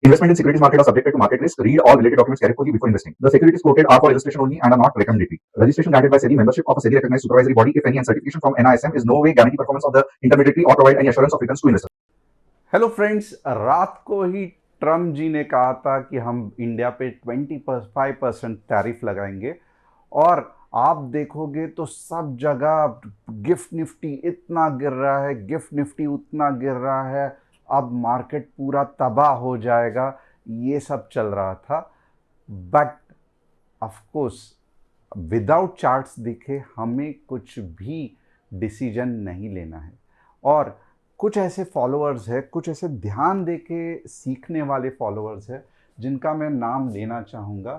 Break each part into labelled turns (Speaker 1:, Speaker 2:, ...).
Speaker 1: Investment in securities market are subjected to market risk. Read all related documents carefully before investing. The securities quoted are for illustration only and are not recommendatory. Registration granted by SEBI. Membership of a SEBI recognized supervisory body, if any, and certification from NISM is no way guarantee performance of the intermediary or provide any assurance of returns to investors.
Speaker 2: Hello friends, रात को ही Trump जी ने कहा था कि हम India पे 25% tariff लगाएंगे और आप देखोगे तो सब जगह गिफ्ट निफ्टी इतना गिर रहा है, गिफ्ट निफ्टी उतना गिर रहा है, अब मार्केट पूरा तबाह हो जाएगा, ये सब चल रहा था। But of course without charts दिखे हमें कुछ भी डिसीजन नहीं लेना है। और कुछ ऐसे फॉलोअर्स हैं, कुछ ऐसे ध्यान दे के सीखने वाले फॉलोअर्स हैं जिनका मैं नाम लेना चाहूँगा।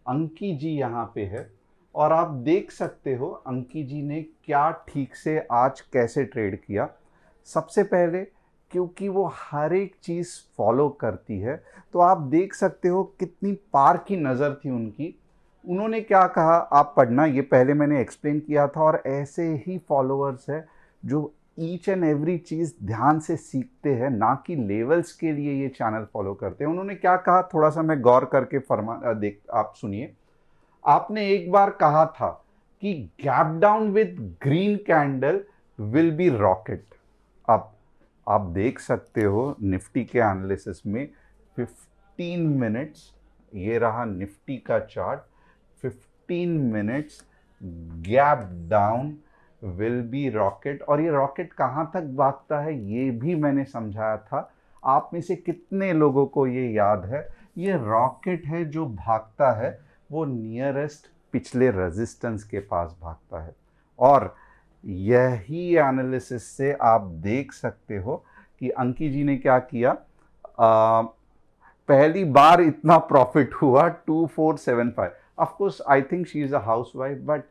Speaker 2: अंकी जी यहाँ पे है और आप देख सकते हो अंकी जी ने क्या ठीक से आज कैसे ट्रेड किया। सबसे पहले क्योंकि वो हर एक चीज़ फॉलो करती है तो आप देख सकते हो कितनी पार की नज़र थी उनकी। उन्होंने क्या कहा आप पढ़ना, ये पहले मैंने एक्सप्लेन किया था। और ऐसे ही फॉलोअर्स है जो ईच एंड एवरी चीज़ ध्यान से सीखते हैं, ना कि लेवल्स के लिए ये चैनल फॉलो करते हैं। उन्होंने क्या कहा थोड़ा सा मैं गौर करके देख आप सुनिए। आपने एक बार कहा था कि gap down with green candle will be rocket. अब आप देख सकते हो निफ्टी के एनालिसिस में 15 मिनट्स, ये रहा निफ्टी का chart, 15 minutes gap down will be rocket. और ये रॉकेट कहाँ तक भागता है ये भी मैंने समझाया था। आप में से कितने लोगों को ये याद है? ये रॉकेट है जो भागता है वो नियरेस्ट पिछले रेजिस्टेंस के पास भागता है। और यही एनालिसिस से आप देख सकते हो कि अंकी जी ने क्या किया। पहली बार इतना प्रॉफिट हुआ 2475। Of course I think she is a housewife, but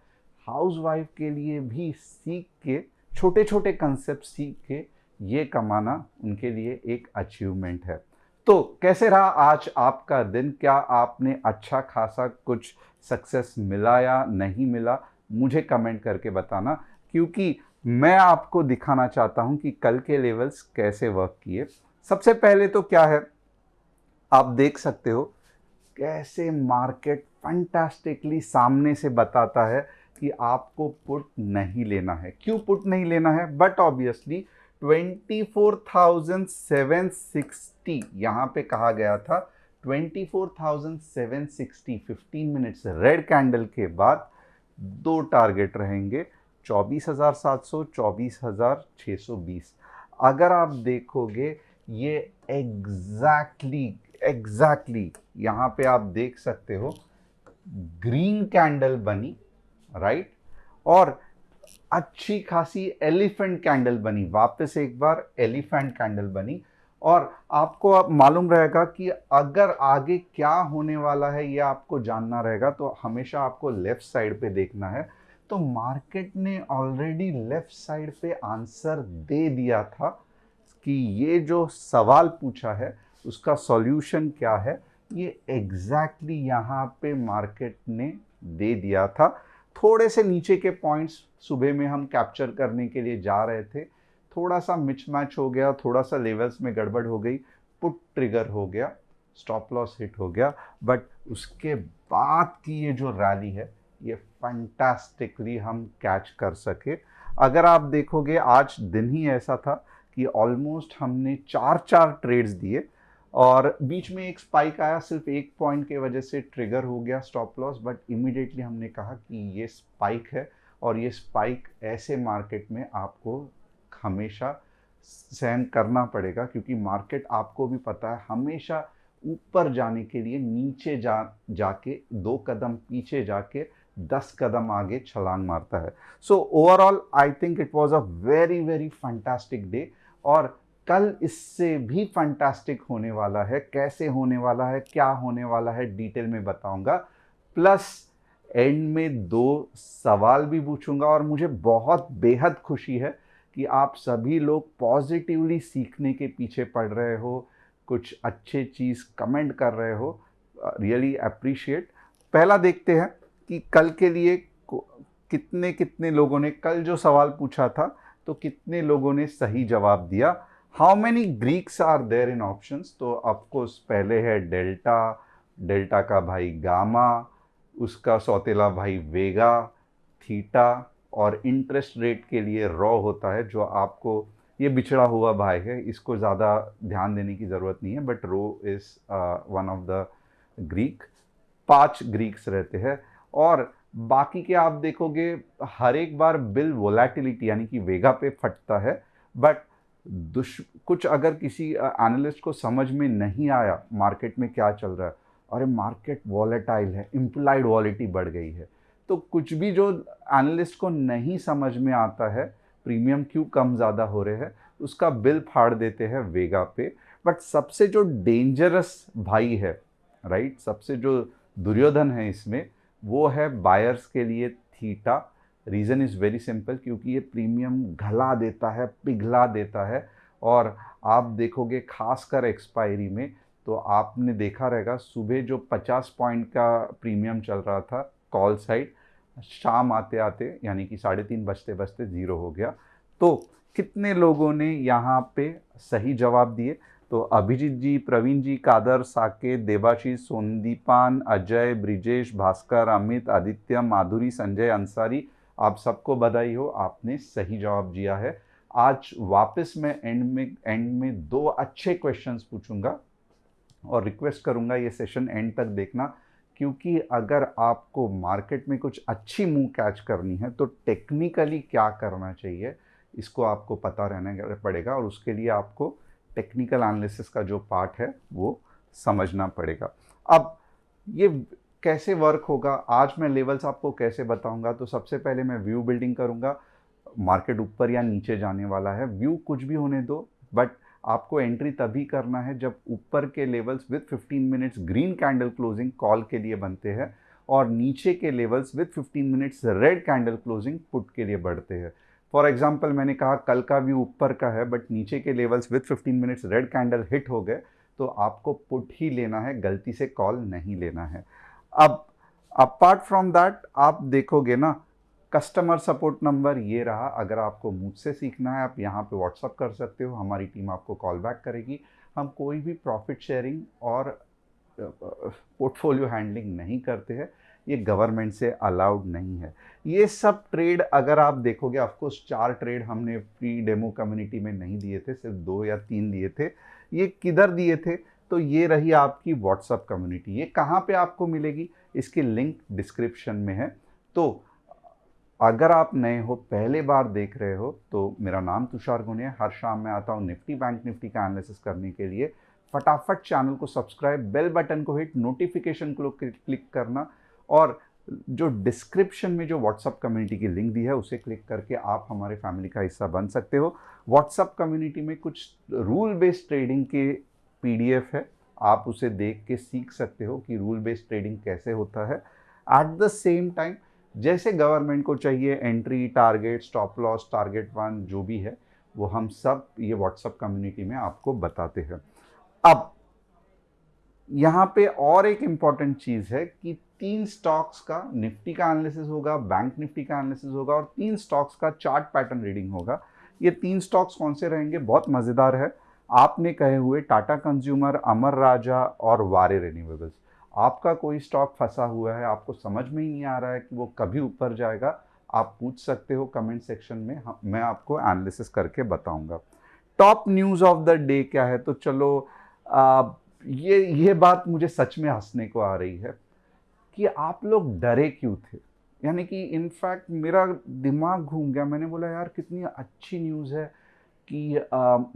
Speaker 2: housewife के लिए भी सीख के छोटे छोटे कंसेप्ट सीख के ये कमाना उनके लिए एक अचीवमेंट है। तो कैसे रहा आज आपका दिन? क्या आपने अच्छा खासा कुछ सक्सेस मिला या नहीं मिला? मुझे कमेंट करके बताना, क्योंकि मैं आपको दिखाना चाहता हूं कि कल के लेवल्स कैसे वर्क किए। सबसे पहले तो क्या है, आप देख सकते हो कैसे मार्केट फंटास्टिकली सामने से बताता है कि आपको पुट नहीं लेना है। क्यों पुट नहीं लेना है? बट ऑब्वियसली 24,760 यहाँ पे कहा गया था। 24,760 15 मिनट्स रेड कैंडल के बाद दो टारगेट रहेंगे, 24,700, 24,620। अगर आप देखोगे ये एग्जैक्टली यहाँ पे आप देख सकते हो ग्रीन कैंडल बनी, राइट? और अच्छी खासी एलिफेंट कैंडल बनी, वापस एक बार एलिफेंट कैंडल बनी। और आपको अब मालूम रहेगा कि अगर आगे क्या होने वाला है ये आपको जानना रहेगा तो हमेशा आपको लेफ्ट साइड पे देखना है। तो मार्केट ने ऑलरेडी लेफ्ट साइड पे आंसर दे दिया था कि ये जो सवाल पूछा है उसका सॉल्यूशन क्या है, ये एग्जैक्टली यहाँ पे मार्केट ने दे दिया था। थोड़े से नीचे के पॉइंट्स सुबह में हम कैप्चर करने के लिए जा रहे थे, थोड़ा सा मिसमैच हो गया, थोड़ा सा लेवल्स में गड़बड़ हो गई, पुट ट्रिगर हो गया, स्टॉप लॉस हिट हो गया। बट उसके बाद की ये जो रैली है ये फंटास्टिकली हम कैच कर सके। अगर आप देखोगे आज दिन ही ऐसा था कि ऑलमोस्ट हमने चार ट्रेड्स दिए और बीच में एक स्पाइक आया, सिर्फ एक पॉइंट के वजह से ट्रिगर हो गया स्टॉप लॉस। बट इमीडिएटली हमने कहा कि ये स्पाइक है और ये स्पाइक ऐसे मार्केट में आपको हमेशा सहन करना पड़ेगा, क्योंकि मार्केट आपको भी पता है हमेशा ऊपर जाने के लिए नीचे जाके 2 कदम पीछे जाके 10 कदम आगे छलांग मारता है। So overall I think it was a very very fantastic day. और कल इससे भी फंटास्टिक होने वाला है। कैसे होने वाला है, क्या होने वाला है, डिटेल में बताऊंगा। प्लस एंड में 2 सवाल भी पूछूंगा। और मुझे बहुत बेहद खुशी है कि आप सभी लोग पॉजिटिवली सीखने के पीछे पड़ रहे हो, कुछ अच्छे चीज़ कमेंट कर रहे हो, रियली अप्रिशिएट। पहला देखते हैं कि कल के लिए कितने कितने लोगों ने, कल जो सवाल पूछा था तो कितने लोगों ने सही जवाब दिया। How many Greeks are there in options? तो ऑफकोर्स पहले है डेल्टा, डेल्टा का भाई गामा, उसका सौतेला भाई वेगा, थीटा, और इंटरेस्ट रेट के लिए रॉ होता है, जो आपको ये बिछड़ा हुआ भाई है, इसको ज़्यादा ध्यान देने की ज़रूरत नहीं है, but rho is one of the Greek. 5 Greeks रहते हैं। और बाकी के आप देखोगे हर एक बार बिल वोलेटिलिटी यानी कि वेगा पे फटता है, बट कुछ अगर किसी एनालिस्ट को समझ में नहीं आया मार्केट में क्या चल रहा है, अरे मार्केट वॉलेटाइल है, इम्प्लाइड वॉलिटी बढ़ गई है, तो कुछ भी जो एनालिस्ट को नहीं समझ में आता है, प्रीमियम क्यों कम ज़्यादा हो रहे हैं, उसका बिल फाड़ देते हैं वेगा पे। बट सबसे जो डेंजरस भाई है, राइट, सबसे जो दुर्योधन है इसमें, वो है बायर्स के लिए theta. Reason is very simple, क्योंकि ये प्रीमियम घला देता है, पिघला देता है। और आप देखोगे खासकर एक्सपायरी में, तो आपने देखा रहेगा सुबह जो 50 पॉइंट का प्रीमियम चल रहा था कॉल साइड, शाम आते आते यानी कि 3:30 बजते बजते ज़ीरो हो गया। तो कितने लोगों ने यहाँ पे सही जवाब दिए? तो अभिजीत जी, प्रवीण जी, कादर, साकेत, देबाशीष, सोनदीपान, अजय, ब्रिजेश, भास्कर, अमित, आदित्य, माधुरी, संजय, अंसारी, आप सबको बधाई हो, आपने सही जवाब दिया है। आज वापस मैं एंड में 2 अच्छे क्वेश्चंस पूछूंगा और रिक्वेस्ट करूंगा ये सेशन एंड तक देखना, क्योंकि अगर आपको मार्केट में कुछ अच्छी मूव कैच करनी है तो टेक्निकली क्या करना चाहिए इसको आपको पता रहना पड़ेगा, और उसके लिए आपको टेक्निकल एनालिसिस का जो पार्ट है वो समझना पड़ेगा। अब ये कैसे वर्क होगा, आज मैं लेवल्स आपको कैसे बताऊंगा। तो सबसे पहले मैं व्यू बिल्डिंग करूंगा, मार्केट ऊपर या नीचे जाने वाला है, व्यू कुछ भी होने दो, बट आपको एंट्री तभी करना है जब ऊपर के levels with 15 minutes green candle closing call के लिए बनते हैं, और नीचे के levels with 15 minutes red candle closing put के लिए बढ़ते हैं। फॉर एग्जाम्पल मैंने कहा कल का व्यू ऊपर का है, बट नीचे के levels with 15 minutes red candle hit हो गए, तो आपको पुट ही लेना है, गलती से कॉल नहीं लेना है। अब अपार्ट फ्रॉम दैट आप देखोगे ना, कस्टमर सपोर्ट नंबर ये रहा। अगर आपको मुझसे सीखना है आप यहाँ पे व्हाट्सअप कर सकते हो, हमारी टीम आपको कॉल बैक करेगी। हम कोई भी प्रॉफिट शेयरिंग और पोर्टफोलियो हैंडलिंग नहीं करते हैं, ये गवर्नमेंट से अलाउड नहीं है। ये सब ट्रेड अगर आप देखोगे, ऑफकोर्स 4 ट्रेड हमने फ्री डेमो कम्युनिटी में नहीं दिए थे, सिर्फ 2 या 3 दिए थे। ये किधर दिए थे? तो ये रही आपकी व्हाट्सअप कम्युनिटी। ये कहाँ पे आपको मिलेगी? इसकी लिंक डिस्क्रिप्शन में है। तो अगर आप नए हो, पहले बार देख रहे हो, तो मेरा नाम तुषार गुने है। हर शाम मैं आता हूँ निफ्टी बैंक निफ्टी का एनालिसिस करने के लिए। फटाफट चैनल को सब्सक्राइब, बेल बटन को हिट, नोटिफिकेशन को क्लिक करना, और जो डिस्क्रिप्शन में जो व्हाट्सअप कम्युनिटी की लिंक दी है उसे क्लिक करके आप हमारे फैमिली का हिस्सा बन सकते हो। व्हाट्सअप कम्युनिटी में कुछ रूल बेस्ड ट्रेडिंग के PDF है, आप उसे देख के सीख सकते हो कि रूल बेस्ड ट्रेडिंग कैसे होता है। एट द सेम टाइम जैसे गवर्नमेंट को चाहिए entry, target, stop loss, target one, जो भी है वो हम सब ये व्हाट्सएप कम्युनिटी में आपको बताते हैं। अब यहाँ पे और एक इम्पॉर्टेंट चीज़ है कि 3 स्टॉक्स का निफ्टी का एनालिसिस होगा, बैंक निफ्टी का एनालिसिस होगा, और 3 स्टॉक्स का चार्ट पैटर्न रीडिंग होगा। ये 3 स्टॉक्स कौन से रहेंगे? बहुत मज़ेदार है। आपने कहे हुए टाटा कंज्यूमर, अमर राजा और वारे रिन्यूएबल्स। आपका कोई स्टॉक फंसा हुआ है, आपको समझ में ही नहीं आ रहा है कि वो कभी ऊपर जाएगा, आप पूछ सकते हो कमेंट सेक्शन में, मैं आपको एनालिसिस करके बताऊंगा। Top news of the day क्या है? तो चलो ये बात मुझे सच में हंसने को आ रही है कि आप लोग डरे क्यों थे। यानी कि इनफैक्ट मेरा दिमाग घूम गया। मैंने बोला यार कितनी अच्छी न्यूज़ है कि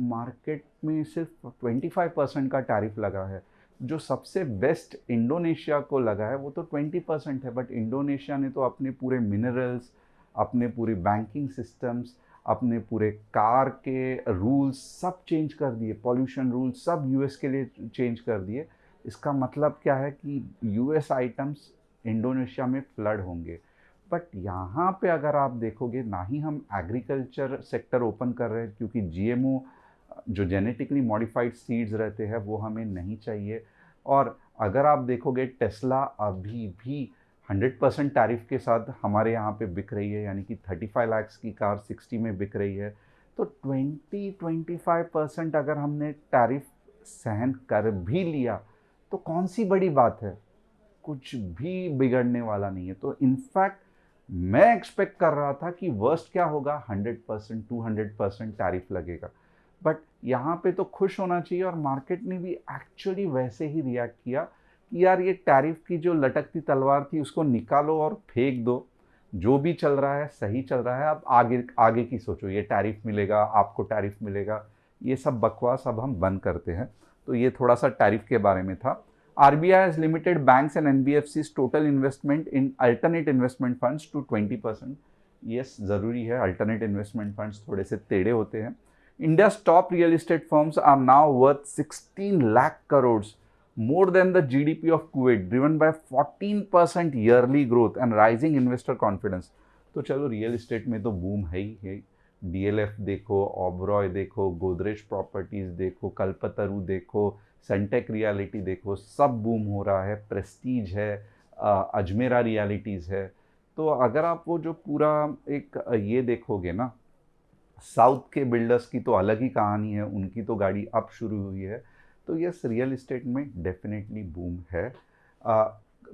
Speaker 2: मार्केट में सिर्फ 25% का टैरिफ लगा है। जो सबसे बेस्ट इंडोनेशिया को लगा है वो तो 20% है, बट इंडोनेशिया ने तो अपने पूरे मिनरल्स, अपने पूरे बैंकिंग सिस्टम्स, अपने पूरे कार के रूल्स सब चेंज कर दिए, पॉल्यूशन रूल्स सब US के लिए चेंज कर दिए। इसका मतलब क्या है कि US आइटम्स इंडोनेशिया में फ्लड होंगे। बट यहाँ पे अगर आप देखोगे, ना ही हम एग्रीकल्चर सेक्टर ओपन कर रहे हैं, क्योंकि GMO जो जेनेटिकली मॉडिफाइड सीड्स रहते हैं वो हमें नहीं चाहिए। और अगर आप देखोगे टेस्ला अभी भी 100% टैरिफ के साथ हमारे यहाँ पे बिक रही है, यानी कि 35 लाख की कार 60 में बिक रही है। तो 20-25% अगर हमने टैरिफ सहन कर भी लिया तो कौन सी बड़ी बात है, कुछ भी बिगड़ने वाला नहीं है। तो इनफैक्ट मैं एक्सपेक्ट कर रहा था कि वर्स्ट क्या होगा, 100% 200% टैरिफ लगेगा, बट यहाँ पे तो खुश होना चाहिए और मार्केट ने भी एक्चुअली वैसे ही रिएक्ट किया कि यार ये टैरिफ की जो लटकती तलवार थी उसको निकालो और फेंक दो, जो भी चल रहा है सही चल रहा है, अब आगे आगे की सोचो, ये टैरिफ मिलेगा, आपको टैरिफ मिलेगा, ये सब बकवास अब हम बंद करते हैं। तो ये थोड़ा सा टैरिफ के बारे में था। RBI has limited banks and NBFC's total investment in alternate investment funds to 20%. Yes, ज़रूरी है, alternate investment funds थोड़े से टेढ़े होते हैं। India's top real estate firms are now worth 16 lakh crores, more than the GDP of Kuwait, driven by 14% yearly growth and rising investor confidence. तो चलो real estate में तो बूम है ही है। DLF देखो, ओबरॉय देखो, गोदरेज प्रॉपर्टीज देखो, कल्पतरु देखो, सेंटेक रियलिटी देखो, सब बूम हो रहा है, प्रेस्टीज है, अजमेरा रियलिटीज़ है। तो अगर आप वो जो पूरा एक ये देखोगे ना, साउथ के बिल्डर्स की तो अलग ही कहानी है, उनकी तो गाड़ी अब शुरू हुई है। तो यस, रियल इस्टेट में डेफिनेटली बूम है।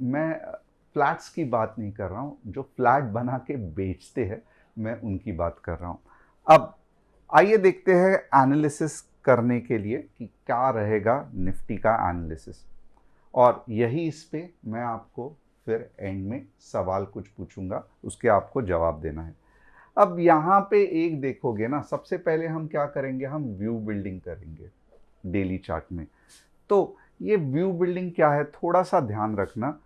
Speaker 2: मैं फ्लैट्स की बात नहीं कर रहा हूँ, जो फ्लैट बना के बेचते हैं मैं उनकी बात कर रहा हूँ। अब आइए देखते हैं एनालिसिस करने के लिए कि क्या रहेगा निफ्टी का एनालिसिस, और यही इस पे मैं आपको फिर एंड में सवाल कुछ पूछूंगा, उसके आपको जवाब देना है। अब यहाँ पे एक देखोगे ना, सबसे पहले हम क्या करेंगे, हम व्यू बिल्डिंग करेंगे डेली चार्ट में। तो ये व्यू बिल्डिंग क्या है, थोड़ा सा ध्यान रखना।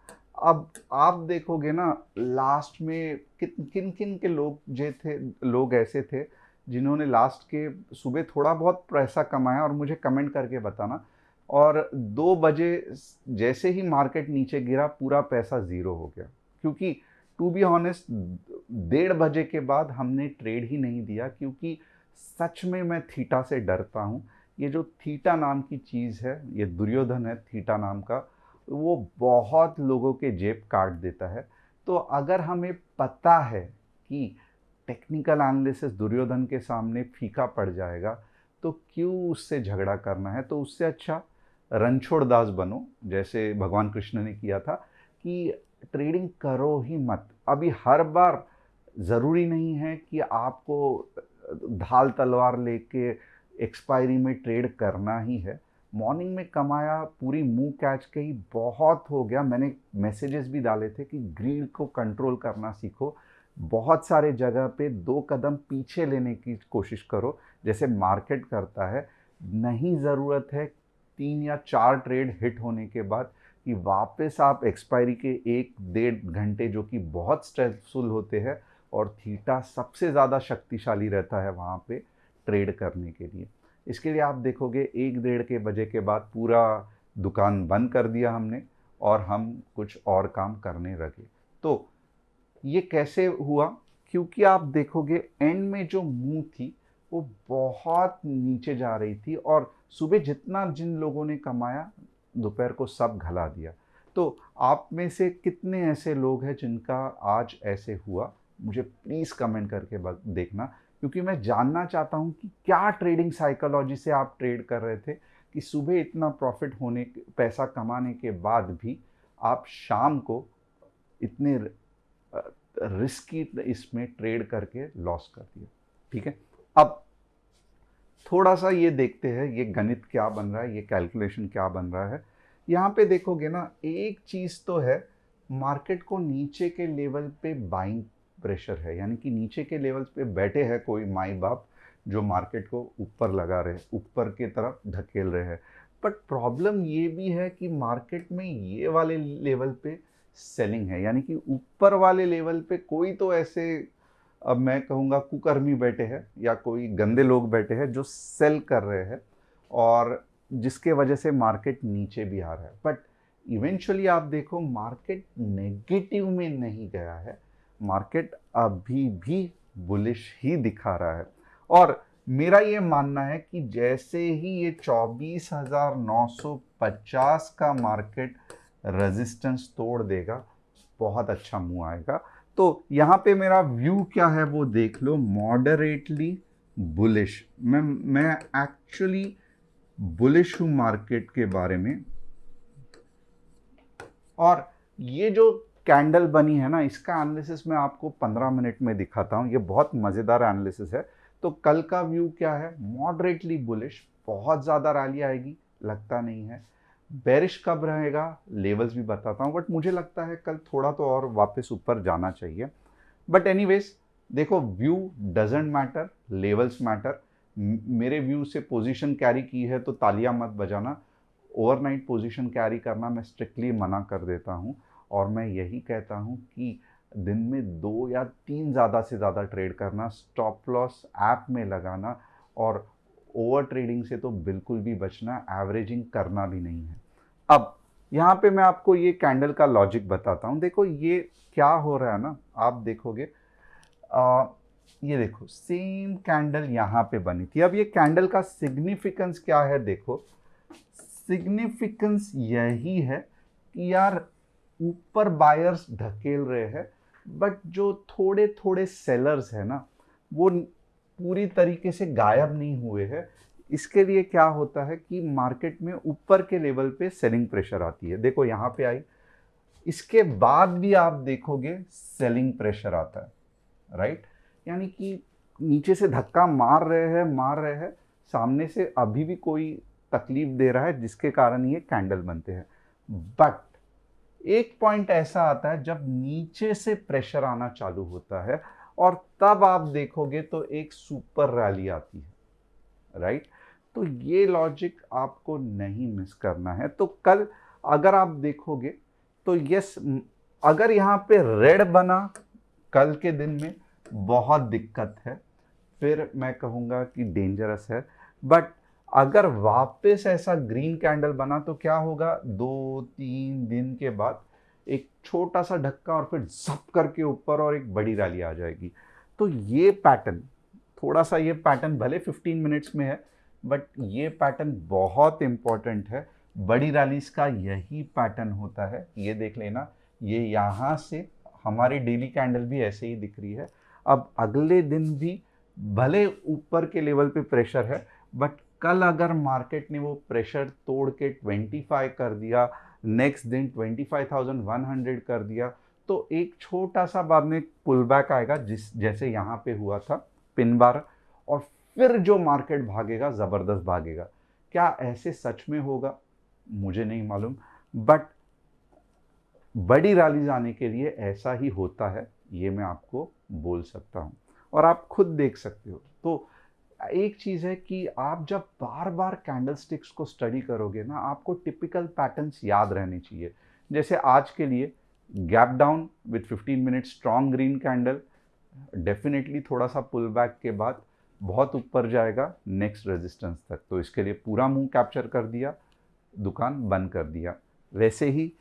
Speaker 2: अब आप देखोगे ना, लास्ट में किन किन के लोग ऐसे थे जिन्होंने लास्ट के सुबह थोड़ा बहुत पैसा कमाया, और मुझे कमेंट करके बताना। और 2 बजे जैसे ही मार्केट नीचे गिरा, पूरा पैसा ज़ीरो हो गया, क्योंकि टू बी ऑनेस्ट 1:30 बजे के बाद हमने ट्रेड ही नहीं दिया, क्योंकि सच में मैं थीटा से डरता हूँ। ये जो थीटा नाम की चीज़ है, ये दुर्योधन है थीटा नाम का, वो बहुत लोगों के जेब काट देता है। तो अगर हमें पता है कि टेक्निकल एनालिसिस दुर्योधन के सामने फीका पड़ जाएगा, तो क्यों उससे झगड़ा करना है। तो उससे अच्छा रणछोड़ दास बनो, जैसे भगवान कृष्ण ने किया था, कि ट्रेडिंग करो ही मत। अभी हर बार ज़रूरी नहीं है कि आपको ढाल तलवार लेके एक्सपायरी में ट्रेड करना ही है। मॉर्निंग में कमाया, पूरी मुंह कैच गई, बहुत हो गया। मैंने मैसेजेस भी डाले थे कि ग्रीड को कंट्रोल करना सीखो, बहुत सारे जगह पे 2 कदम पीछे लेने की कोशिश करो, जैसे मार्केट करता है। नहीं ज़रूरत है 3 या 4 ट्रेड हिट होने के बाद कि वापस आप एक्सपायरी के 1-1.5 घंटे, जो कि बहुत स्ट्रेसफुल होते हैं, और थीटा सबसे ज़्यादा शक्तिशाली रहता है वहाँ पे ट्रेड करने के लिए। इसके लिए आप देखोगे 1-1.5 के बजे के बाद पूरा दुकान बंद कर दिया हमने, और हम कुछ और काम करने लगे। तो ये कैसे हुआ, क्योंकि आप देखोगे एंड में जो मूव थी वो बहुत नीचे जा रही थी, और सुबह जितना जिन लोगों ने कमाया, दोपहर को सब घला दिया। तो आप में से कितने ऐसे लोग हैं जिनका आज ऐसे हुआ, मुझे प्लीज़ कमेंट करके देखना, क्योंकि मैं जानना चाहता हूँ कि क्या ट्रेडिंग साइकोलॉजी से आप ट्रेड कर रहे थे कि सुबह इतना प्रॉफिट होने, पैसा कमाने के बाद भी आप शाम को इतने रिस्की इसमें ट्रेड करके लॉस कर दिया। ठीक है, अब थोड़ा सा ये देखते हैं ये गणित क्या बन रहा है, ये कैलकुलेशन क्या बन रहा है। यहाँ पे देखोगे ना, एक चीज़ तो है, मार्केट को नीचे के लेवल पे बाइंग प्रेशर है, यानी कि नीचे के लेवल्स पे बैठे हैं कोई माई बाप जो मार्केट को ऊपर लगा रहे, ऊपर की तरफ धकेल रहे हैं। बट प्रॉब्लम ये भी है कि मार्केट में ये वाले लेवल पे सेलिंग है, यानी कि ऊपर वाले लेवल पे कोई तो ऐसे, अब मैं कहूँगा कुकर्मी बैठे हैं या कोई गंदे लोग बैठे हैं जो सेल कर रहे हैं, और जिसके वजह से मार्केट नीचे भी आ रहा है। बट इवेंचुअली आप देखो, मार्केट नेगेटिव में नहीं गया है, मार्केट अभी भी बुलिश ही दिखा रहा है। और मेरा ये मानना है कि जैसे ही ये 24,950 का मार्केट रेजिस्टेंस तोड़ देगा, बहुत अच्छा मूव आएगा। तो यहाँ पे मेरा व्यू क्या है वो देख लो, मॉडरेटली बुलिश। मैं एक्चुअली बुलिश हूं मार्केट के बारे में। और ये जो कैंडल बनी है ना, इसका एनालिसिस मैं आपको 15 मिनट में दिखाता हूं। ये बहुत मजेदार एनालिसिस है। तो कल का व्यू क्या है? मॉडरेटली बुलिश, बहुत ज्यादा रैली आएगी लगता नहीं है। बेरिश कब रहेगा, लेवल्स भी बताता हूं, बट मुझे लगता है कल थोड़ा तो और वापस ऊपर जाना चाहिए। बट एनीवेज, देखो, view doesn't matter, levels matter. मेरे व्यू से पोजीशन कैरी की है तो तालियां मत बजाना। ओवरनाइट पोजीशन कैरी करना मैं स्ट्रिक्टली मना कर देता हूं। और मैं यही कहता हूं कि दिन में 2 या 3 ज़्यादा से ज़्यादा ट्रेड करना, स्टॉप लॉस ऐप में लगाना, और ओवर ट्रेडिंग से तो बिल्कुल भी बचना, एवरेजिंग करना भी नहीं है। अब यहाँ पे मैं आपको ये कैंडल का लॉजिक बताता हूँ। देखो ये क्या हो रहा है ना, आप देखोगे, ये देखो सेम कैंडल यहाँ पे बनी थी। अब ये कैंडल का सिग्निफिकेंस क्या है? देखो, सिग्निफिकेंस यही है कि यार ऊपर बायर्स ढकेल रहे हैं, बट जो थोड़े थोड़े सेलर्स है ना, वो पूरी तरीके से गायब नहीं हुए हैं। इसके लिए क्या होता है कि मार्केट में ऊपर के लेवल पे सेलिंग प्रेशर आती है। देखो यहाँ पे आई, इसके बाद भी आप देखोगे सेलिंग प्रेशर आता है, राइट? यानी कि नीचे से धक्का मार रहे हैं, सामने से अभी भी कोई तकलीफ दे रहा है जिसके कारण ये कैंडल बनते हैं। बट एक पॉइंट ऐसा आता है जब नीचे से प्रेशर आना चालू होता है, और तब आप देखोगे तो एक सुपर रैली आती है, राइट? तो ये लॉजिक आपको नहीं मिस करना है। तो कल अगर आप देखोगे तो यस, अगर यहाँ पे रेड बना कल के दिन में, बहुत दिक्कत है, फिर मैं कहूँगा कि डेंजरस है। बट अगर वापस ऐसा ग्रीन कैंडल बना तो क्या होगा? 2-3 दिन के बाद एक छोटा सा धक्का और फिर झप करके ऊपर और एक बड़ी रैली आ जाएगी। तो ये पैटर्न, थोड़ा सा ये पैटर्न भले 15 मिनट्स में है, बट ये पैटर्न बहुत इंपॉर्टेंट है। बड़ी रैलीज का यही पैटर्न होता है। ये देख लेना, ये यहाँ से हमारी डेली कैंडल भी ऐसे ही दिख रही है। अब अगले दिन भी भले ऊपर के लेवल पे प्रेशर है, बट कल अगर मार्केट ने वो प्रेशर तोड़ के 25 कर दिया, नेक्स्ट दिन 25,100 कर दिया, तो एक छोटा सा बाद में पुल बैक आएगा, जिस जैसे यहाँ पे हुआ था पिन बार, और फिर जो मार्केट भागेगा जबरदस्त भागेगा। क्या ऐसे सच में होगा? मुझे नहीं मालूम, बट बड़ी रैलीज आने के लिए ऐसा ही होता है, ये मैं आपको बोल सकता हूँ, और आप खुद देख सकते हो। तो एक चीज़ है कि आप जब बार बार कैंडलस्टिक्स को स्टडी करोगे ना, आपको टिपिकल पैटर्न्स याद रहने चाहिए। जैसे आज के लिए gap down with 15 minute strong green candle, definitely थोड़ा सा पुल बैक के बाद बहुत ऊपर जाएगा नेक्स्ट रेजिस्टेंस तक, तो इसके लिए पूरा मुंह कैप्चर कर दिया, दुकान बंद कर दिया। वैसे ही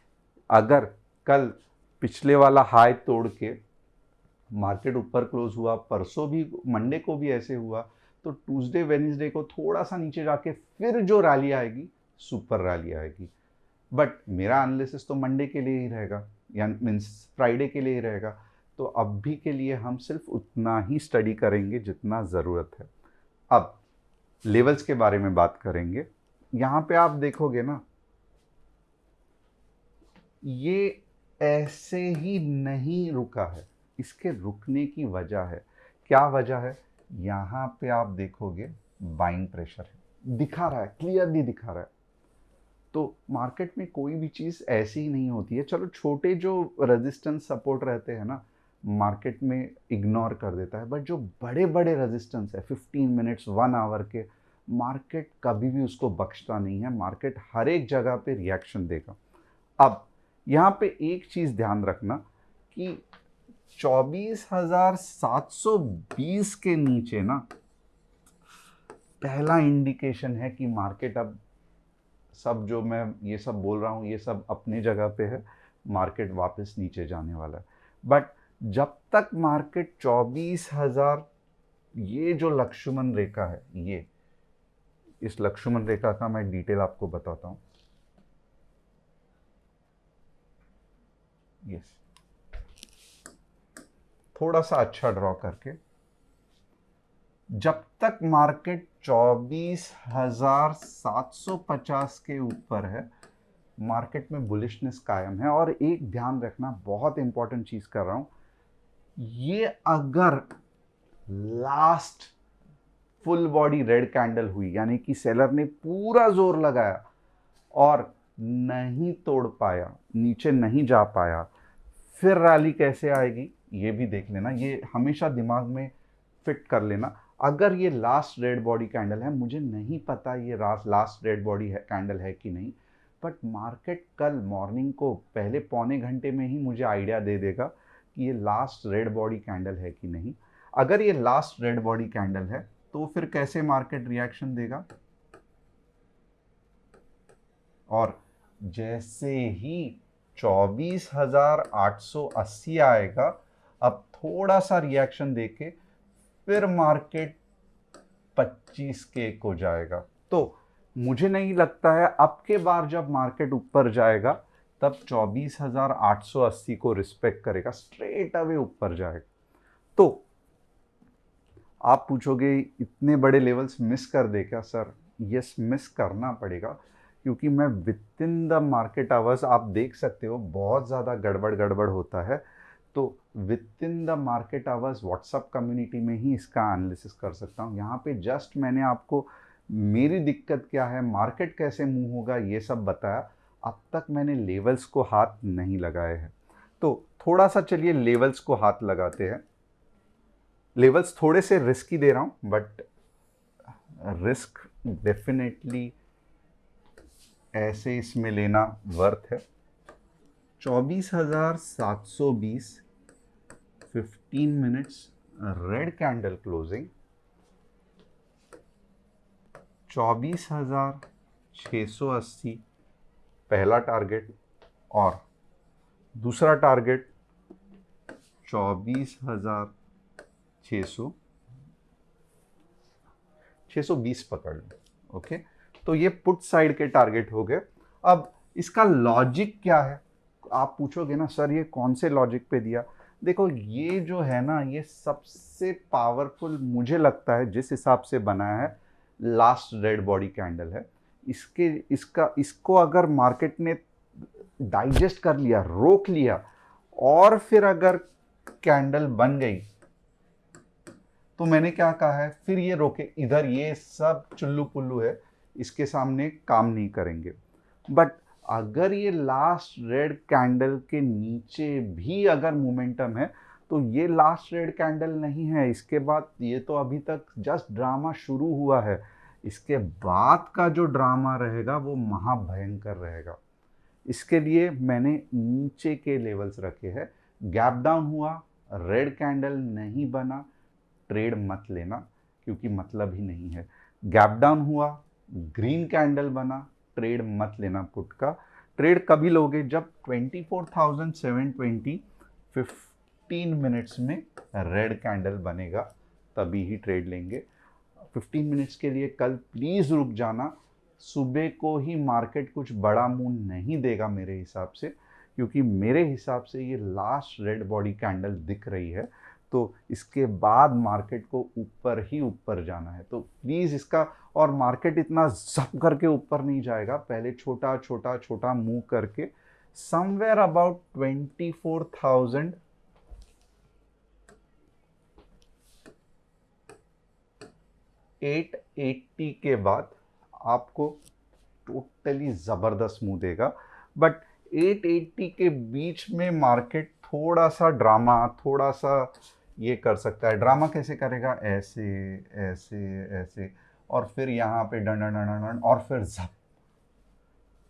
Speaker 2: अगर कल पिछले वाला हाई तोड़ के मार्केट ऊपर क्लोज हुआ, परसों भी मंडे को भी ऐसे हुआ, तो ट्यूसडे वेडनेसडे को थोड़ा सा नीचे जाके फिर जो रैली आएगी, सुपर रैली आएगी। बट मेरा एनालिसिस तो मंडे के लिए ही रहेगा, या मीन्स फ्राइडे के लिए ही रहेगा। तो अब भी के लिए हम सिर्फ उतना ही स्टडी करेंगे जितना ज़रूरत है। अब लेवल्स के बारे में बात करेंगे। यहाँ पे आप देखोगे ना, ये ऐसे ही नहीं रुका है, इसके रुकने की वजह है। क्या वजह है? यहाँ पे आप देखोगे बाइंग प्रेशर है, दिखा रहा है, क्लियरली दिखा रहा है। तो मार्केट में कोई भी चीज़ ऐसी ही नहीं होती है। चलो छोटे जो रेजिस्टेंस सपोर्ट रहते हैं ना, मार्केट में इग्नोर कर देता है, बट जो बड़े बड़े रेजिस्टेंस है 15 मिनट्स 1 आवर के, मार्केट कभी भी उसको बख्शता नहीं है। मार्केट हर एक जगह पे रिएक्शन देगा। अब यहाँ पे एक चीज़ ध्यान रखना कि 24,720 के नीचे ना पहला इंडिकेशन है कि मार्केट अब, सब जो मैं ये सब बोल रहा हूँ ये सब अपने जगह पे है, मार्केट वापस नीचे जाने वाला है। बट जब तक मार्केट 24,000, ये जो लक्ष्मण रेखा है, ये इस लक्ष्मण रेखा का मैं डिटेल आपको बताता हूँ। यस, थोड़ा सा अच्छा ड्रॉ करके, जब तक मार्केट 24,750 के ऊपर है, मार्केट में बुलिशनेस कायम है। और एक ध्यान रखना, बहुत इंपॉर्टेंट चीज कर रहा हूं, ये अगर last full body red candle हुई, यानी कि सेलर ने पूरा जोर लगाया और नहीं तोड़ पाया, नीचे नहीं जा पाया, फिर रैली कैसे आएगी ये भी देख लेना। ये हमेशा दिमाग में फिट कर लेना। अगर ये लास्ट रेड बॉडी कैंडल है, मुझे नहीं पता ये लास्ट रेड बॉडी कैंडल है कि नहीं, बट मार्केट कल मॉर्निंग को पहले पौने घंटे में ही मुझे आइडिया दे देगा कि ये लास्ट रेड बॉडी कैंडल है कि नहीं। अगर ये लास्ट रेड बॉडी कैंडल है तो फिर कैसे मार्केट रिएक्शन देगा, और जैसे ही 24,880 आएगा, अब थोड़ा सा रिएक्शन देके फिर मार्केट 25 के को जाएगा। तो मुझे नहीं लगता है अब के बार जब मार्केट ऊपर जाएगा तब 24,880 को रिस्पेक्ट करेगा, स्ट्रेट अवे ऊपर जाएगा। तो आप पूछोगे इतने बड़े लेवल्स मिस कर दे क्या? सर यस, मिस करना पड़ेगा, क्योंकि मैं with in the market hours, आप देख सकते हो बहुत ज़्यादा गड़बड़ होता है, तो within the market hours WhatsApp community में ही इसका एनालिसिस कर सकता हूँ। यहाँ पे जस्ट मैंने आपको मेरी दिक्कत क्या है, मार्केट कैसे मूव होगा, ये सब बताया। अब तक मैंने लेवल्स को हाथ नहीं लगाए हैं, तो थोड़ा सा चलिए लेवल्स को हाथ लगाते हैं। लेवल्स थोड़े से रिस्की दे रहा हूँ, बट रिस्क डेफिनेटली ऐसे इसमें लेना वर्थ है। 24,720 15 मिनट्स रेड कैंडल क्लोजिंग, 24,680 पहला टारगेट, और दूसरा टारगेट 620 पकड़ लो। ओके, तो ये पुट साइड के टारगेट हो गए। अब इसका लॉजिक क्या है, आप पूछोगे ना सर ये कौन से लॉजिक पे दिया। देखो ये जो है ना, ये सबसे पावरफुल मुझे लगता है जिस हिसाब से बनाया है, लास्ट रेड बॉडी कैंडल है। इसको अगर मार्केट ने डाइजेस्ट कर लिया, रोक लिया, और फिर अगर कैंडल बन गई, तो मैंने क्या कहा है, फिर ये रोके, इधर ये सब चुल्लू पुल्लू है, इसके सामने काम नहीं करेंगे। बट अगर ये लास्ट रेड कैंडल के नीचे भी अगर मोमेंटम है, तो ये लास्ट रेड कैंडल नहीं है। इसके बाद ये तो अभी तक जस्ट ड्रामा शुरू हुआ है, इसके बाद का जो ड्रामा रहेगा वो महाभयंकर रहेगा। इसके लिए मैंने नीचे के लेवल्स रखे हैं। गैप डाउन हुआ, रेड कैंडल नहीं बना, ट्रेड मत लेना, क्योंकि मतलब ही नहीं है। गैप डाउन हुआ, ग्रीन कैंडल बना, ट्रेड मत लेना पुट का। ट्रेड कभी लोगे जब 24,720 15 मिनट्स में रेड कैंडल बनेगा, तभी ही ट्रेड लेंगे। 15 मिनट्स के लिए कल प्लीज रुक जाना। सुबह को ही मार्केट कुछ बड़ा मूव नहीं देगा मेरे हिसाब से, क्योंकि मेरे हिसाब से ये लास्ट रेड बॉडी कैंडल दिख रही है, तो इसके बाद मार्केट को ऊपर ही ऊपर जाना है। तो प्लीज़ इसका, और मार्केट इतना जप करके ऊपर नहीं जाएगा, पहले छोटा छोटा छोटा मूव करके समवेयर अबाउट 24,880 के बाद आपको टोटली ज़बरदस्त मूव देगा। बट 880 के बीच में मार्केट थोड़ा सा ड्रामा, थोड़ा सा ये कर सकता है। ड्रामा कैसे करेगा, ऐसे ऐसे ऐसे, और फिर यहाँ पे डन डन डन डन, और फिर झप।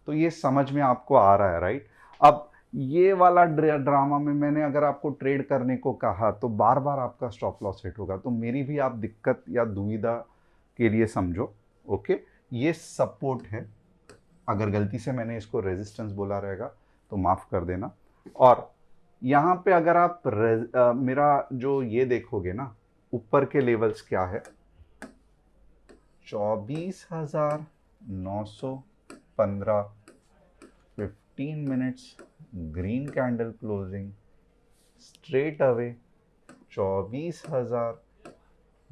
Speaker 2: तो ये समझ में आपको आ रहा है, राइट? अब ये वाला ड्रामा में मैंने अगर आपको ट्रेड करने को कहा तो बार बार आपका स्टॉप लॉस हिट होगा, तो मेरी भी आप दिक्कत या दुविधा के लिए समझो। ओके, ये सपोर्ट है, अगर गलती से मैंने इसको रेजिस्टेंस बोला रहेगा तो माफ़ कर देना। और यहाँ पे अगर आप मेरा जो ये देखोगे ना, ऊपर के लेवल्स क्या है, 24,915 15 minutes green candle closing, straight away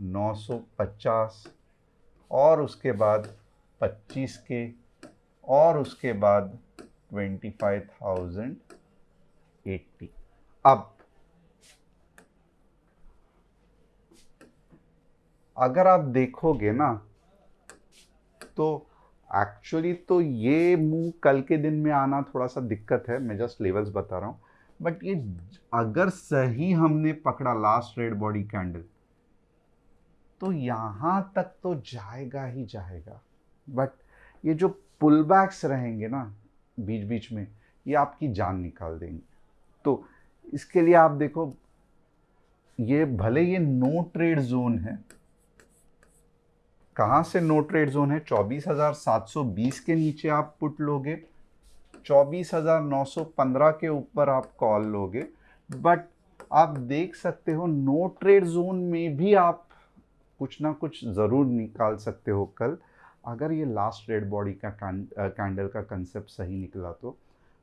Speaker 2: 950 और उसके बाद 25 के और उसके बाद 25,080। अब अगर आप देखोगे ना तो एक्चुअली तो ये मूव कल के दिन में आना थोड़ा सा दिक्कत है, मैं जस्ट लेवल्स बता रहा हूँ। बट ये अगर सही हमने पकड़ा लास्ट रेड बॉडी कैंडल तो यहाँ तक तो जाएगा ही जाएगा। बट ये जो पुल बैक्स रहेंगे ना बीच बीच में, ये आपकी जान निकाल देंगे। तो इसके लिए आप देखो, ये भले ये नो ट्रेड जोन है, कहाँ से नो ट्रेड जोन है, 24,720 के नीचे आप पुट लोगे, 24,915 के ऊपर आप कॉल लोगे। बट आप देख सकते हो नो ट्रेड जोन में भी आप कुछ ना कुछ ज़रूर निकाल सकते हो कल, अगर ये लास्ट रेड बॉडी का कैंडल का कंसेप्ट सही निकला तो।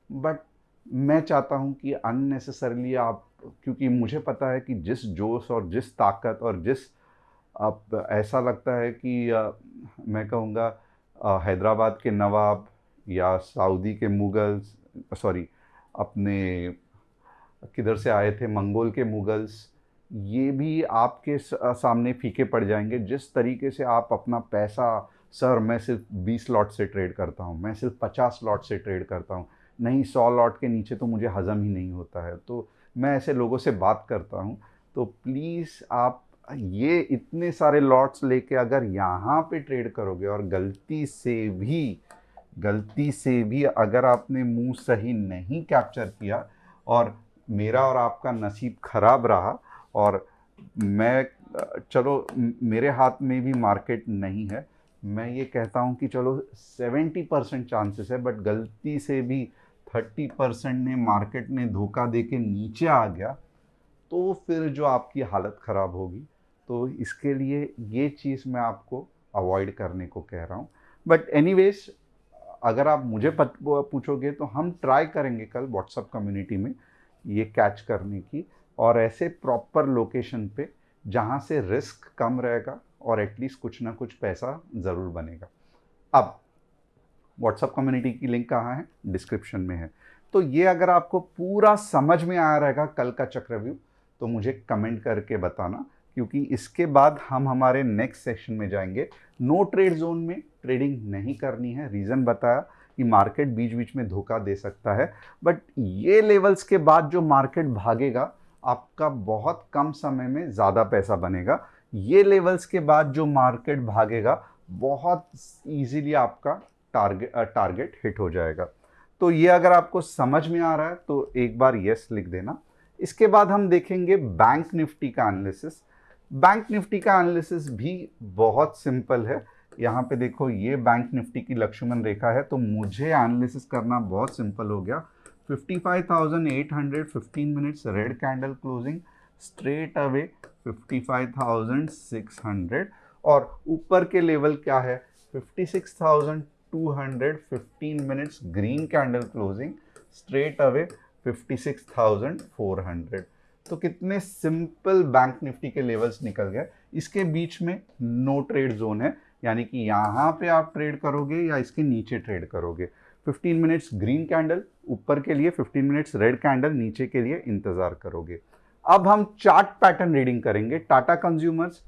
Speaker 2: बट मैं चाहता हूँ कि अननेसेसरली आप, क्योंकि मुझे पता है कि जिस जोश और जिस ताकत और जिस अब ऐसा लगता है कि मैं कहूँगा हैदराबाद के नवाब या सऊदी के मुगल्स, सॉरी अपने किधर से आए थे मंगोल के मुगल्स, ये भी आपके सामने फीके पड़ जाएंगे। जिस तरीके से आप अपना पैसा, सर मैं सिर्फ 20 लॉट से ट्रेड करता हूँ, मैं सिर्फ 50 लॉट से ट्रेड करता हूँ, नहीं 100 लॉट के नीचे तो मुझे हज़म ही नहीं होता है, तो मैं ऐसे लोगों से बात करता हूँ। तो प्लीज़ आप ये इतने सारे लॉट्स लेके अगर यहाँ पे ट्रेड करोगे और गलती से भी अगर आपने मुंह सही नहीं कैप्चर किया और मेरा और आपका नसीब खराब रहा, और मैं चलो मेरे हाथ में भी मार्केट नहीं है, मैं ये कहता हूँ कि चलो 70% चांसेस है, बट गलती से भी 30% ने मार्केट ने धोखा दे के नीचे आ गया, तो फिर जो आपकी हालत ख़राब होगी। तो इसके लिए ये चीज़ मैं आपको अवॉइड करने को कह रहा हूँ। बट एनीवेज, अगर आप मुझे पूछोगे तो हम ट्राई करेंगे कल व्हाट्सएप कम्युनिटी में ये कैच करने की, और ऐसे प्रॉपर लोकेशन पे जहाँ से रिस्क कम रहेगा और एटलीस्ट कुछ ना कुछ पैसा ज़रूर बनेगा। अब व्हाट्सएप कम्युनिटी की लिंक कहाँ है? डिस्क्रिप्शन में है। तो ये अगर आपको पूरा समझ में आया रहेगा कल का चक्रव्यूह, तो मुझे कमेंट करके बताना, क्योंकि इसके बाद हम हमारे नेक्स्ट सेक्शन में जाएंगे। नो ट्रेड जोन में ट्रेडिंग नहीं करनी है, रीज़न बताया कि मार्केट बीच बीच में धोखा दे सकता है, बट ये लेवल्स के बाद जो मार्केट भागेगा आपका बहुत कम समय में ज़्यादा पैसा बनेगा। ये लेवल्स के बाद जो मार्केट भागेगा बहुत ईजीली आपका टारगेट हिट हो जाएगा। तो ये अगर आपको समझ में आ रहा है तो एक बार यस लिख देना। इसके बाद हम देखेंगे बैंक निफ्टी का एनालिसिस। बैंक निफ्टी का एनालिसिस भी बहुत सिंपल है। यहाँ पे देखो, ये बैंक निफ्टी की लक्ष्मण रेखा है, तो मुझे एनालिसिस करना बहुत सिंपल हो गया। 55,800 15 minutes red candle closing, straight away 55,600, और ऊपर के लेवल क्या है? 56,200 15 minutes green candle closing, straight away 56,400। तो कितने सिंपल बैंक निफ्टी के लेवल्स निकल गए। इसके बीच में नो ट्रेड जोन है, यानी कि यहाँ पे आप ट्रेड करोगे या इसके नीचे ट्रेड करोगे। 15 मिनट्स ग्रीन कैंडल ऊपर के लिए, 15 मिनट्स रेड कैंडल नीचे के लिए इंतजार करोगे। अब हम चार्ट पैटर्न रीडिंग करेंगे। टाटा कंज्यूमर्स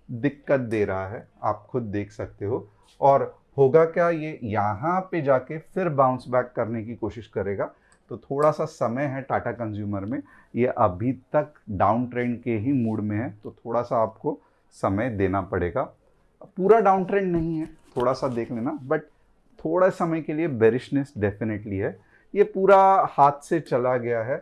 Speaker 2: दिक्कत दे रहा है, आप खुद देख सकते हो, और होगा क्या, ये यहाँ पे जाके फिर बाउंस बैक करने की कोशिश करेगा। तो थोड़ा सा समय है टाटा कंज्यूमर में, ये अभी तक डाउन ट्रेंड के ही मूड में है, तो थोड़ा सा आपको समय देना पड़ेगा। पूरा डाउन ट्रेंड नहीं है, थोड़ा सा देख लेना, बट थोड़ा समय के लिए बेरिशनेस डेफिनेटली है। ये पूरा हाथ से चला गया है,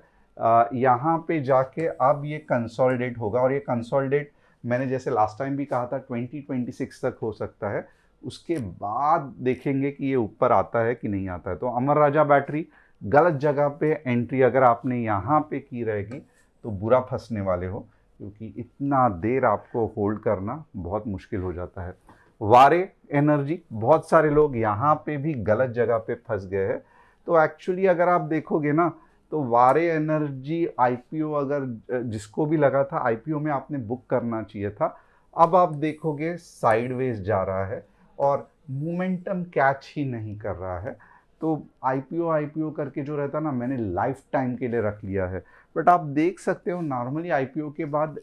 Speaker 2: यहाँ पे जाके अब ये कंसोलिडेट होगा, और ये कंसोलिडेट मैंने जैसे लास्ट टाइम भी कहा था 2026 तक हो सकता है। उसके बाद देखेंगे कि ये ऊपर आता है कि नहीं आता है। तो अमर राजा बैटरी गलत जगह पे एंट्री अगर आपने यहाँ पे की रहेगी तो बुरा फंसने वाले हो, क्योंकि इतना देर आपको होल्ड करना बहुत मुश्किल हो जाता है। वारे एनर्जी, बहुत सारे लोग यहाँ पे भी गलत जगह पे फंस गए हैं। तो एक्चुअली अगर आप देखोगे ना, तो वारे एनर्जी आईपीओ अगर जिसको भी लगा था, आईपीओ में आपने बुक करना चाहिए था। अब आप देखोगे साइडवेज जा रहा है और मोमेंटम कैच ही नहीं कर रहा है। तो आईपीओ करके जो रहता है ना, मैंने लाइफ टाइम के लिए रख लिया है। बट आप देख सकते हो नॉर्मली आईपीओ के बाद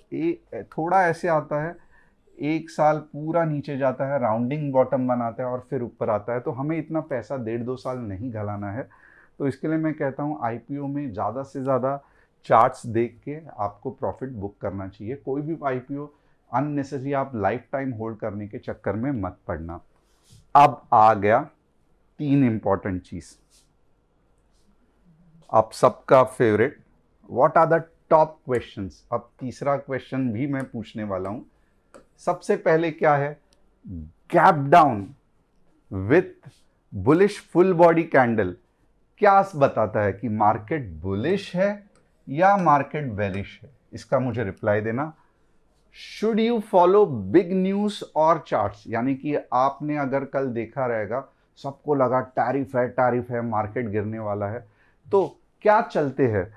Speaker 2: थोड़ा ऐसे आता है, एक साल पूरा नीचे जाता है, राउंडिंग बॉटम बनाता है और फिर ऊपर आता है। तो हमें इतना पैसा 1.5-2 साल नहीं घलाना है। तो इसके लिए मैं कहता हूँ आईपीओ में ज़्यादा से ज़्यादा चार्ट्स देख के आपको प्रॉफिट बुक करना चाहिए। कोई भी आईपीओ अननेसेसरी आप लाइफ टाइम होल्ड करने के चक्कर में मत पड़ना। अब आ गया 3 इंपॉर्टेंट चीज, आप सबका favourite, what are the top questions. अब तीसरा क्वेश्चन भी मैं पूछने वाला हूं। सबसे पहले क्या है, gap down with bullish full body candle क्या बताता है कि मार्केट बुलिश है या मार्केट बेरिश है? इसका मुझे रिप्लाई देना। Should you follow big news और चार्ट्स, यानी कि आपने अगर कल देखा रहेगा सबको लगा टैरिफ है मार्केट गिरने वाला है, तो क्या चलते हैं,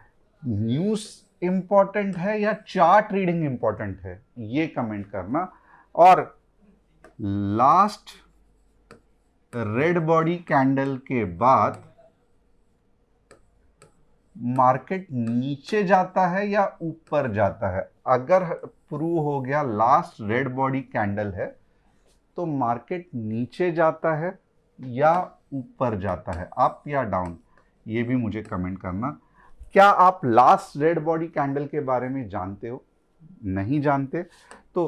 Speaker 2: न्यूज इंपॉर्टेंट है या चार्ट रीडिंग इंपॉर्टेंट है, ये कमेंट करना। और लास्ट रेड बॉडी कैंडल के बाद मार्केट नीचे जाता है या ऊपर जाता है? अगर प्रूव हो गया लास्ट रेड बॉडी कैंडल है तो मार्केट नीचे जाता है या ऊपर जाता है, अप या डाउन, ये भी मुझे कमेंट करना। क्या आप लास्ट रेड बॉडी कैंडल के बारे में जानते हो? नहीं जानते तो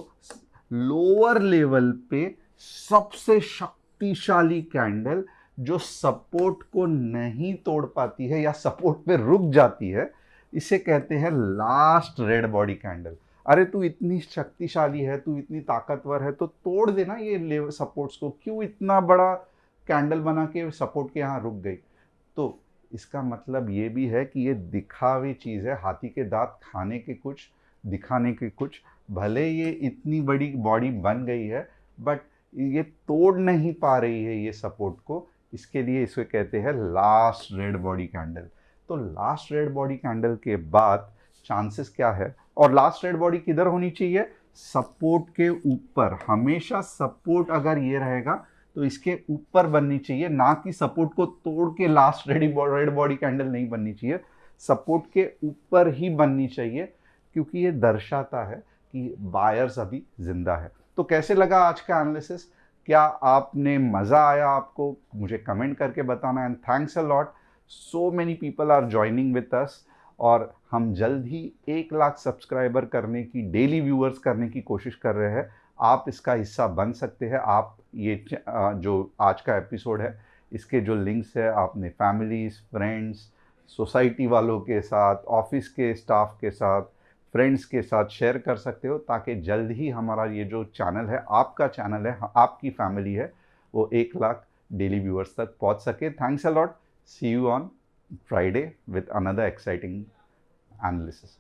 Speaker 2: लोअर लेवल पे सबसे शक्तिशाली कैंडल जो सपोर्ट को नहीं तोड़ पाती है या सपोर्ट पे रुक जाती है, इसे कहते हैं लास्ट रेड बॉडी कैंडल। अरे तू इतनी शक्तिशाली है, तू इतनी ताकतवर है, तो तोड़ देना ये सपोर्ट्स को, क्यों इतना बड़ा कैंडल बना के सपोर्ट के यहाँ रुक गई? तो इसका मतलब ये भी है कि ये दिखावी चीज़ है, हाथी के दांत खाने के कुछ, दिखाने के कुछ। भले ये इतनी बड़ी बॉडी बन गई है बट ये तोड़ नहीं पा रही है ये सपोर्ट को, इसके लिए इसे कहते हैं लास्ट रेड बॉडी कैंडल। तो लास्ट रेड बॉडी कैंडल के बाद चांसेस क्या है, और लास्ट रेड बॉडी किधर होनी चाहिए? सपोर्ट के ऊपर। हमेशा सपोर्ट अगर ये रहेगा तो इसके ऊपर बननी चाहिए, ना कि सपोर्ट को तोड़ के लास्ट रेड बॉडी कैंडल नहीं बननी चाहिए, सपोर्ट के ऊपर ही बननी चाहिए, क्योंकि ये दर्शाता है कि बायर्स अभी जिंदा है। तो कैसे लगा आज का एनालिसिस? क्या आपने मज़ा आया आपको? मुझे कमेंट करके बताना। And thanks a lot, so many people are joining with us, और हम जल्द ही 1 लाख सब्सक्राइबर करने की, डेली व्यूअर्स करने की कोशिश कर रहे हैं। आप इसका हिस्सा बन सकते हैं। आप ये जो आज का एपिसोड है इसके जो लिंक्स है आपने फैमिलीज, फ्रेंड्स, सोसाइटी वालों के साथ, ऑफिस के स्टाफ के साथ, फ्रेंड्स के साथ शेयर कर सकते हो, ताकि जल्द ही हमारा ये जो चैनल है, आपका चैनल है, आपकी फैमिली है, वो 1 लाख डेली व्यूअर्स तक पहुंच सके। Thanks a lot, see you on Friday with another exciting analysis.